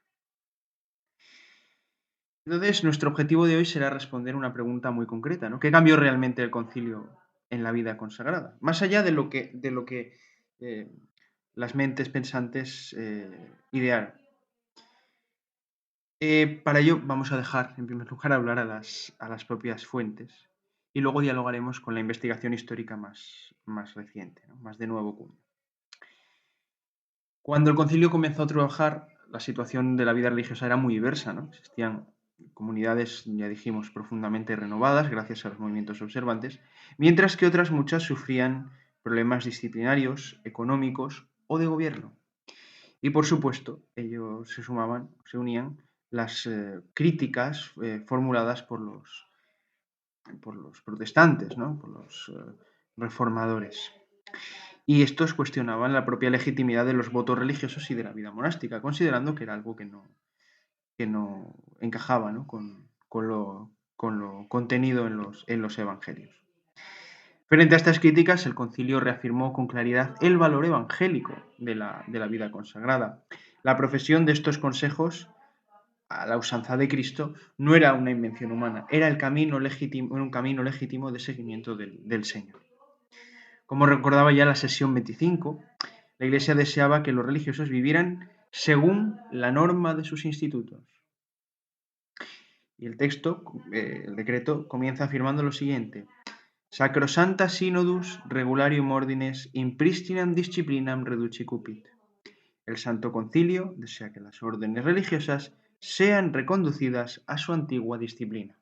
Entonces, nuestro objetivo de hoy será responder una pregunta muy concreta, ¿no? ¿Qué cambió realmente el concilio en la vida consagrada? Más allá de lo que las mentes pensantes idearon. Para ello vamos a dejar, en primer lugar, hablar a las propias fuentes y luego dialogaremos con la investigación histórica más reciente, ¿no?, más de nuevo cuño. Cuando el concilio comenzó a trabajar, la situación de la vida religiosa era muy diversa, ¿no? Existían comunidades, ya dijimos, profundamente renovadas gracias a los movimientos observantes, mientras que otras muchas sufrían problemas disciplinarios, económicos o de gobierno. Y por supuesto, ellos se unían las críticas formuladas por los protestantes, ¿no? Por los reformadores. Y estos cuestionaban la propia legitimidad de los votos religiosos y de la vida monástica, considerando que era algo que no encajaba, ¿no? con lo contenido en los evangelios. Frente a estas críticas, el concilio reafirmó con claridad el valor evangélico de la vida consagrada. La profesión de estos consejos a la usanza de Cristo no era una invención humana, era un camino legítimo de seguimiento del Señor. Como recordaba ya la sesión 25, la Iglesia deseaba que los religiosos vivieran según la norma de sus institutos. Y el texto, el decreto, comienza afirmando lo siguiente: Sacrosanta synodus regularium ordines in pristinam disciplinam reducicupit. El Santo Concilio desea que las órdenes religiosas sean reconducidas a su antigua disciplina.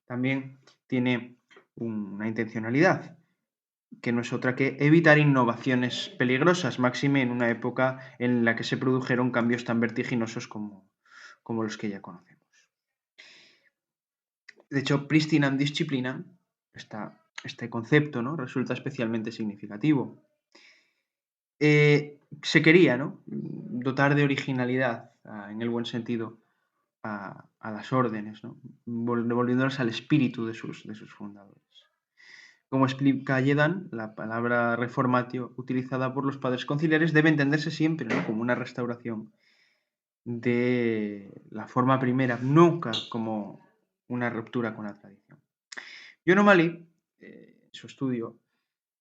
También tiene una intencionalidad, que no es otra que evitar innovaciones peligrosas, máxime en una época en la que se produjeron cambios tan vertiginosos como los que ya conocemos. De hecho, pristinam disciplinam, este concepto, ¿no?, resulta especialmente significativo. Se quería, ¿no?, dotar de originalidad, en el buen sentido, a las órdenes, ¿no?, devolviéndolas al espíritu de sus fundadores. Como explica Yedan, la palabra reformatio utilizada por los padres conciliares debe entenderse siempre, ¿no?, como una restauración de la forma primera, nunca como una ruptura con la tradición. John O'Malley, en su estudio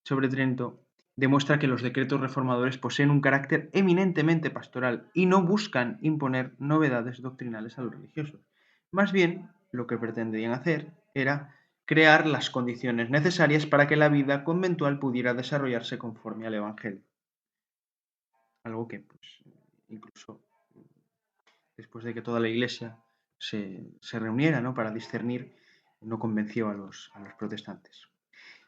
sobre Trento, demuestra que los decretos reformadores poseen un carácter eminentemente pastoral y no buscan imponer novedades doctrinales a los religiosos. Más bien, lo que pretendían hacer era crear las condiciones necesarias para que la vida conventual pudiera desarrollarse conforme al Evangelio. Algo que, pues, incluso después de que toda la Iglesia se reuniera, ¿no?, para discernir, no convenció a los protestantes.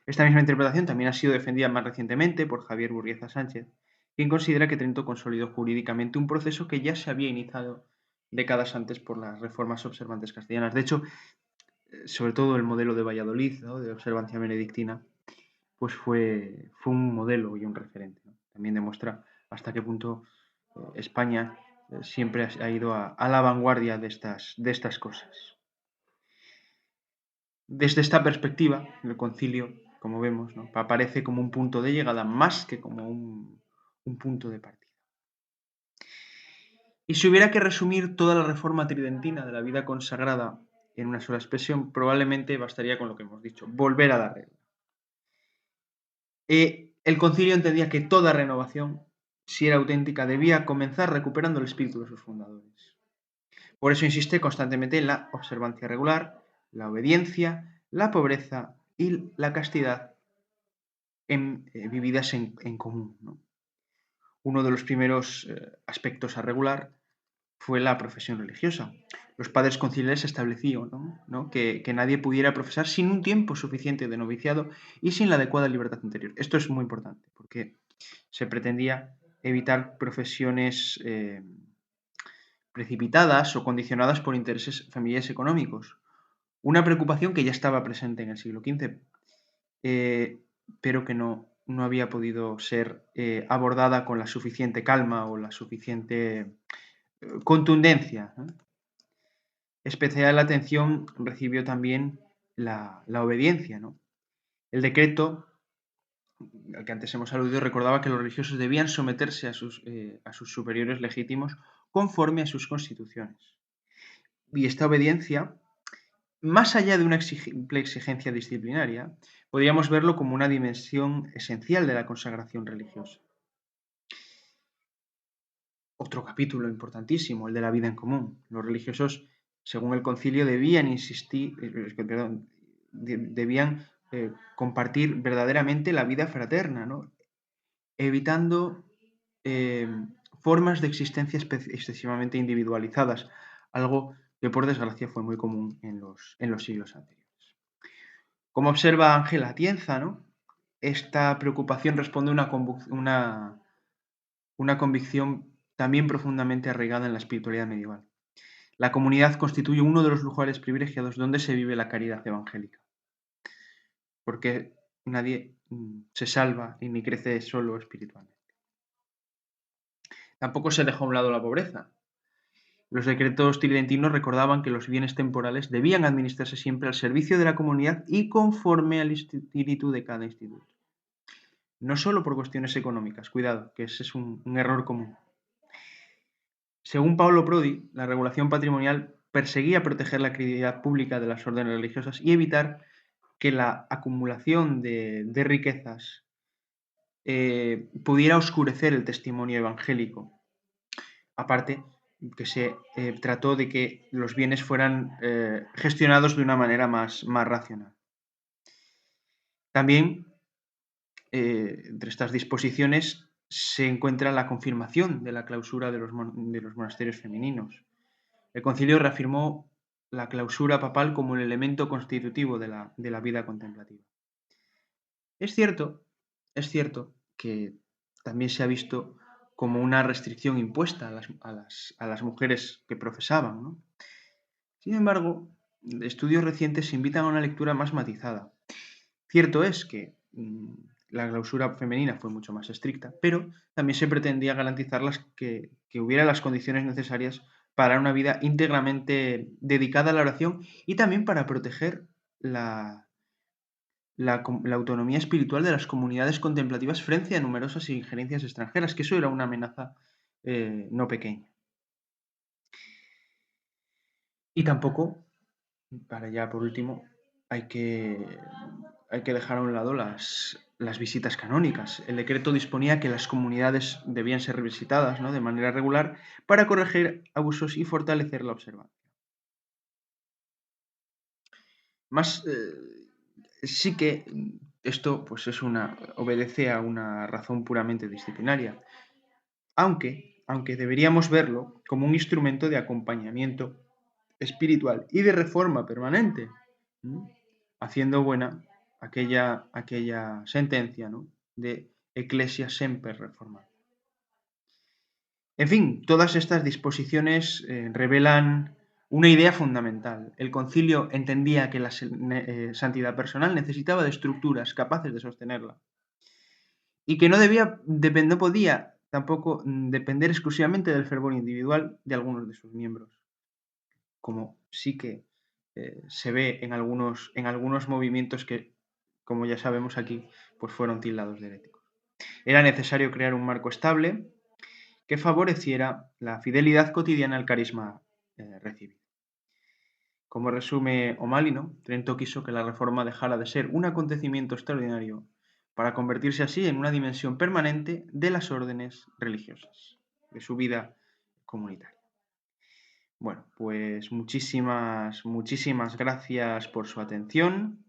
Esta misma interpretación también ha sido defendida más recientemente por Javier Burrieza Sánchez, quien considera que Trento consolidó jurídicamente un proceso que ya se había iniciado décadas antes por las reformas observantes castellanas. De hecho, sobre todo el modelo de Valladolid, ¿no?, de observancia benedictina, pues fue un modelo y un referente, ¿no? También demuestra hasta qué punto España siempre ha ido a la vanguardia de estas cosas. Desde esta perspectiva, el concilio, como vemos, ¿no?, aparece como un punto de llegada más que como un punto de partida. Y si hubiera que resumir toda la reforma tridentina de la vida consagrada en una sola expresión, probablemente bastaría con lo que hemos dicho: volver a la regla. El concilio entendía que toda renovación, si era auténtica, debía comenzar recuperando el espíritu de sus fundadores. Por eso insiste constantemente en la observancia regular, la obediencia, la pobreza y la castidad vividas en común, ¿no? Uno de los primeros aspectos a regular fue la profesión religiosa. Los padres conciliares establecían, ¿no?, que nadie pudiera profesar sin un tiempo suficiente de noviciado y sin la adecuada libertad interior. Esto es muy importante porque se pretendía evitar profesiones precipitadas o condicionadas por intereses familiares económicos. Una preocupación que ya estaba presente en el siglo XV, pero que no había podido ser abordada con la suficiente calma o la suficiente contundencia, ¿no? Especial atención recibió también la obediencia, ¿no? El decreto al que antes hemos aludido recordaba que los religiosos debían someterse a sus superiores legítimos conforme a sus constituciones. Y esta obediencia, más allá de una simple exigencia disciplinaria, podríamos verlo como una dimensión esencial de la consagración religiosa. Otro capítulo importantísimo, el de la vida en común. Los religiosos, según el concilio, debían compartir verdaderamente la vida fraterna, ¿no?, evitando formas de existencia excesivamente individualizadas, algo que por desgracia fue muy común en los siglos anteriores. Como observa Ángel Atienza, ¿no? Esta preocupación responde a una convicción también profundamente arraigada en la espiritualidad medieval. La comunidad constituye uno de los lugares privilegiados donde se vive la caridad evangélica, porque nadie se salva y ni crece solo espiritualmente. Tampoco se dejó a un lado la pobreza. Los decretos tridentinos recordaban que los bienes temporales debían administrarse siempre al servicio de la comunidad y conforme al espíritu de cada instituto. No solo por cuestiones económicas, cuidado, que ese es un error común. Según Paolo Prodi, la regulación patrimonial perseguía proteger la actividad pública de las órdenes religiosas y evitar que la acumulación de riquezas pudiera oscurecer el testimonio evangélico. Aparte, que se trató de que los bienes fueran gestionados de una manera más racional. También, entre estas disposiciones, se encuentra la confirmación de la clausura de los monasterios femeninos. El concilio reafirmó la clausura papal como el elemento constitutivo de la vida contemplativa. Es cierto que también se ha visto como una restricción impuesta a las mujeres que profesaban, ¿no? Sin embargo, estudios recientes invitan a una lectura más matizada. Cierto es que la clausura femenina fue mucho más estricta, pero también se pretendía garantizar que hubiera las condiciones necesarias para una vida íntegramente dedicada a la oración y también para proteger la autonomía espiritual de las comunidades contemplativas frente a numerosas injerencias extranjeras, que eso era una amenaza no pequeña. Y tampoco, para ya por último, hay que dejar a un lado las visitas canónicas. El decreto disponía que las comunidades debían ser visitadas, ¿no?, de manera regular para corregir abusos y fortalecer la observancia. Sí que esto pues obedece a una razón puramente disciplinaria, aunque deberíamos verlo como un instrumento de acompañamiento espiritual y de reforma permanente, haciendo buena aquella sentencia, ¿no?, de Ecclesia Semper Reformanda. En fin, todas estas disposiciones revelan una idea fundamental. El concilio entendía que la santidad personal necesitaba de estructuras capaces de sostenerla y que no podía tampoco depender exclusivamente del fervor individual de algunos de sus miembros, como sí que se ve en algunos movimientos que, como ya sabemos aquí, pues fueron tildados de heréticos. Era necesario crear un marco estable que favoreciera la fidelidad cotidiana al carisma recibido. Como resume O'Malley, ¿no?, Trento quiso que la reforma dejara de ser un acontecimiento extraordinario para convertirse así en una dimensión permanente de las órdenes religiosas, de su vida comunitaria. Bueno, pues muchísimas gracias por su atención.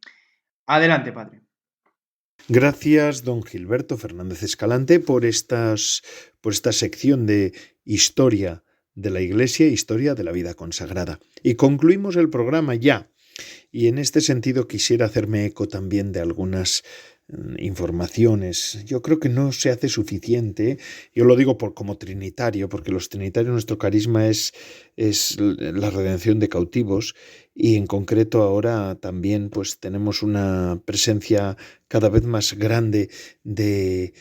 Adelante, padre. Gracias, don Gilberto Fernández Escalante, por esta sección de historia de la Iglesia, historia de la vida consagrada. Y concluimos el programa ya. Y en este sentido quisiera hacerme eco también de algunas informaciones. Yo creo que no se hace suficiente. Yo lo digo como trinitario, porque los trinitarios, nuestro carisma es la redención de cautivos, y en concreto ahora también pues tenemos una presencia cada vez más grande de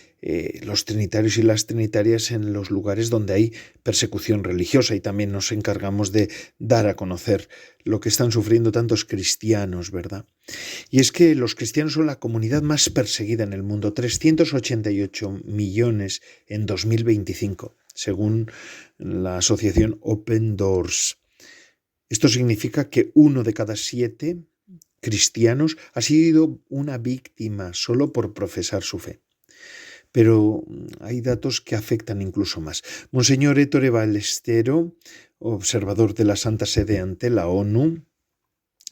los trinitarios y las trinitarias en los lugares donde hay persecución religiosa, y también nos encargamos de dar a conocer lo que están sufriendo tantos cristianos, ¿verdad? Y es que los cristianos son la comunidad más perseguida en el mundo, 388 millones en 2025, según la asociación Open Doors. Esto significa que 1 de cada 7 cristianos ha sido una víctima solo por profesar su fe. Pero hay datos que afectan incluso más. Monseñor Ettore Ballestero, observador de la Santa Sede ante la ONU,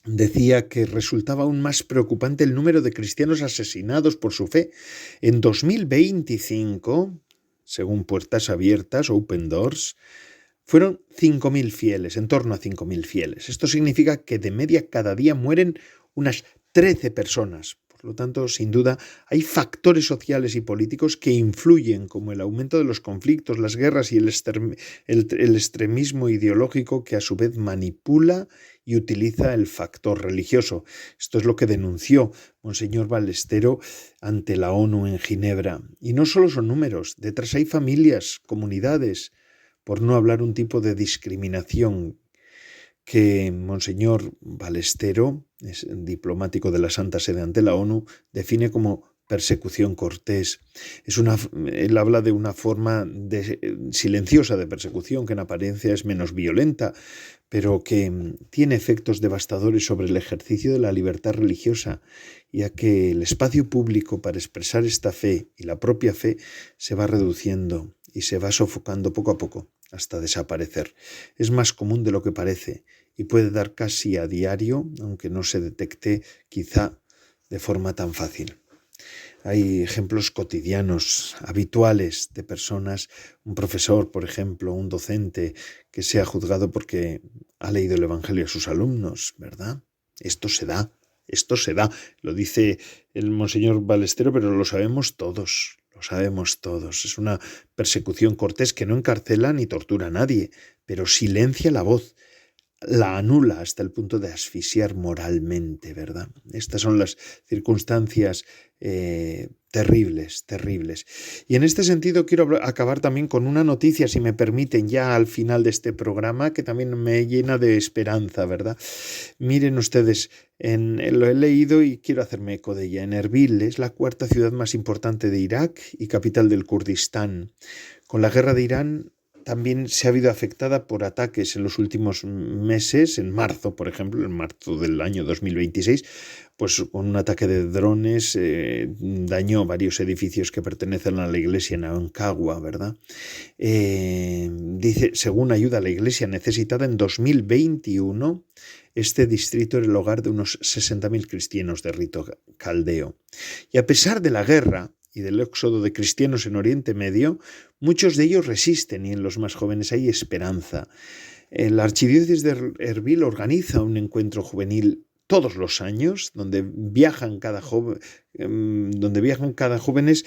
decía que resultaba aún más preocupante el número de cristianos asesinados por su fe. En 2025 según Puertas Abiertas, Open Doors, fueron 5.000 fieles, en torno a 5.000 fieles. Esto significa que de media cada día mueren unas 13 personas. Por lo tanto, sin duda, hay factores sociales y políticos que influyen, como el aumento de los conflictos, las guerras y el extremismo ideológico que a su vez manipula y utiliza el factor religioso. Esto es lo que denunció Monseñor Ballestero ante la ONU en Ginebra. Y no solo son números, detrás hay familias, comunidades, por no hablar un tipo de discriminación que Monseñor Ballestero, es diplomático de la Santa Sede ante la ONU, define como persecución cortés. Él habla de una forma silenciosa de persecución que en apariencia es menos violenta, pero que tiene efectos devastadores sobre el ejercicio de la libertad religiosa, ya que el espacio público para expresar esta fe y la propia fe se va reduciendo y se va sofocando poco a poco hasta desaparecer. Es más común de lo que parece y puede dar casi a diario, aunque no se detecte quizá de forma tan fácil. Hay ejemplos cotidianos, habituales, de personas, un profesor, por ejemplo, un docente que sea juzgado porque ha leído el Evangelio a sus alumnos, ¿verdad? Esto se da, lo dice el Monseñor Ballestero, pero lo sabemos todos. Es una persecución cortés que no encarcela ni tortura a nadie, pero silencia la voz, la anula hasta el punto de asfixiar moralmente, ¿verdad? Estas son las circunstancias terribles. Y en este sentido quiero acabar también con una noticia, si me permiten, ya al final de este programa, que también me llena de esperanza, ¿verdad? Miren ustedes, lo he leído y quiero hacerme eco de ella. En Erbil es la cuarta ciudad más importante de Irak y capital del Kurdistán. Con la guerra de Irán también se ha habido afectada por ataques en los últimos meses, en marzo, por ejemplo, en marzo del año 2026, pues con un ataque de drones dañó varios edificios que pertenecen a la iglesia en Aconcagua, ¿verdad? Dice, según ayuda a la iglesia necesitada, en 2021 este distrito era el hogar de unos 60.000 cristianos de rito caldeo. Y a pesar de la guerra y del éxodo de cristianos en Oriente Medio, muchos de ellos resisten y en los más jóvenes hay esperanza. La archidiócesis de Erbil organiza un encuentro juvenil todos los años donde viajan jóvenes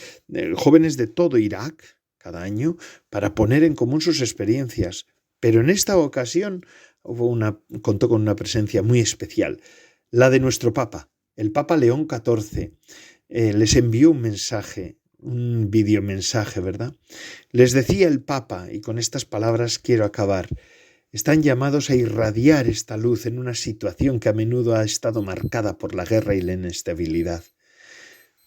de todo Irak cada año para poner en común sus experiencias. Pero en esta ocasión contó con una presencia muy especial, la de nuestro Papa, el Papa León XIV. Les envió un mensaje, un videomensaje, ¿verdad? Les decía el Papa, y con estas palabras quiero acabar, están llamados a irradiar esta luz en una situación que a menudo ha estado marcada por la guerra y la inestabilidad.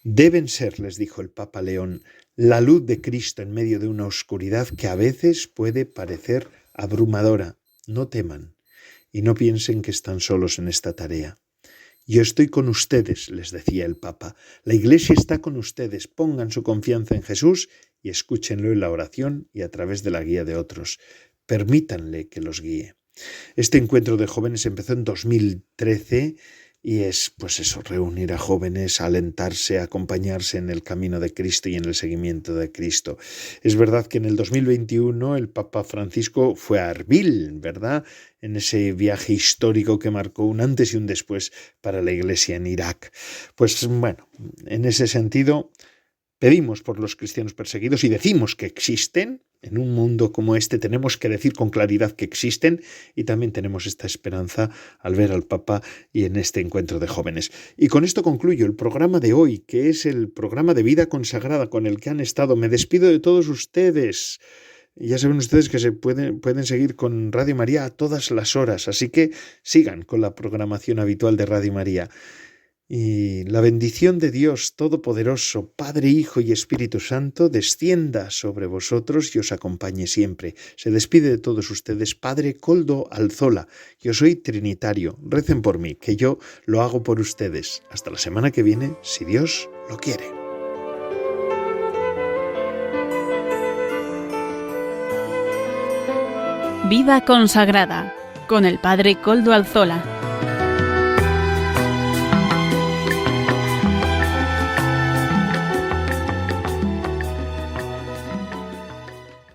Deben ser, les dijo el Papa León, la luz de Cristo en medio de una oscuridad que a veces puede parecer abrumadora. No teman y no piensen que están solos en esta tarea. Yo estoy con ustedes, les decía el Papa. La Iglesia está con ustedes. Pongan su confianza en Jesús y escúchenlo en la oración y a través de la guía de otros. Permítanle que los guíe. Este encuentro de jóvenes empezó en 2013 y es, pues eso, reunir a jóvenes, alentarse, acompañarse en el camino de Cristo y en el seguimiento de Cristo. Es verdad que en el 2021 el Papa Francisco fue a Erbil, ¿verdad?, en ese viaje histórico que marcó un antes y un después para la Iglesia en Irak. Pues bueno, en ese sentido pedimos por los cristianos perseguidos y decimos que existen. En un mundo como este tenemos que decir con claridad que existen y también tenemos esta esperanza al ver al Papa y en este encuentro de jóvenes. Y con esto concluyo el programa de hoy, que es el programa de Vida Consagrada con el que han estado. Me despido de todos ustedes. Ya saben ustedes que se pueden seguir con Radio María a todas las horas, así que sigan con la programación habitual de Radio María. Y la bendición de Dios Todopoderoso, Padre, Hijo y Espíritu Santo, descienda sobre vosotros y os acompañe siempre. Se despide de todos ustedes Padre Koldo Alzola. Yo soy trinitario. Recen por mí, que yo lo hago por ustedes. Hasta la semana que viene, si Dios lo quiere. Vida consagrada con el Padre Koldo Alzola.